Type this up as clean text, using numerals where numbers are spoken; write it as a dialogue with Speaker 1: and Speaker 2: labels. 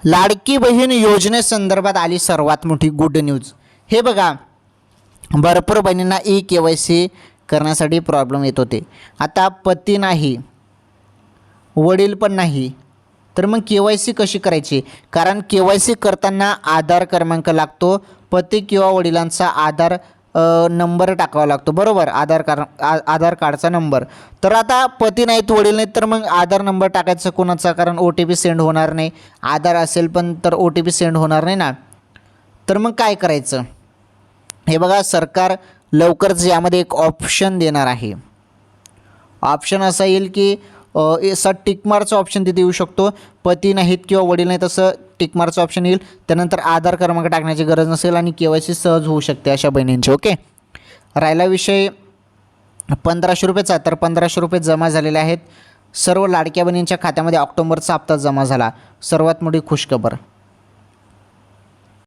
Speaker 1: लाडकी बहीण योजनेसंदर्भात आली सर्वात मोठी गुड न्यूज। हे बघा, भरपूर बहिणींना KYC करण्यासाठी प्रॉब्लेम येत होते। आता पती नाही, वडील पण नाही, तर मग KYC कशी करायची? कारण KYC करताना आधार क्रमांक लागतो, पती किंवा वडिलांचा आधार नंबर टाकावा लागतो, बरोबर, आधार कार्डचा नंबर। तर आता पती नाहीत, वडील नाहीत, तर मग आधार नंबर टाकायचा कोणाचा? कारण OTP सेंड होणार नाही, आधार असेल पण तर OTP सेंड होणार नाही ना। तर मग काय करायचं? हे बघा, सरकार लवकरच यामध्ये एक ऑप्शन देणार आहे। ऑप्शन असा येईल की असा टिकमार्कचा ऑप्शन तिथे येऊ शकतो, पती नाहीत किंवा वडील नाहीत असं टिकमार्कचा ऑप्शन येईल। त्यानंतर आधार क्रमांक टाकण्याची गरज नसेल आणि KYC सहज होऊ शकते अशा बहिणींची। ओके, राहिला विषय 1500 रुपयेचा, तर 1500 रुपये जमा झालेले आहेत। सर्व लाडक्या बहिणींच्या खात्यामध्ये ऑक्टोबरचा हप्ता जमा झाला, सर्वात मोठी खुशखबर।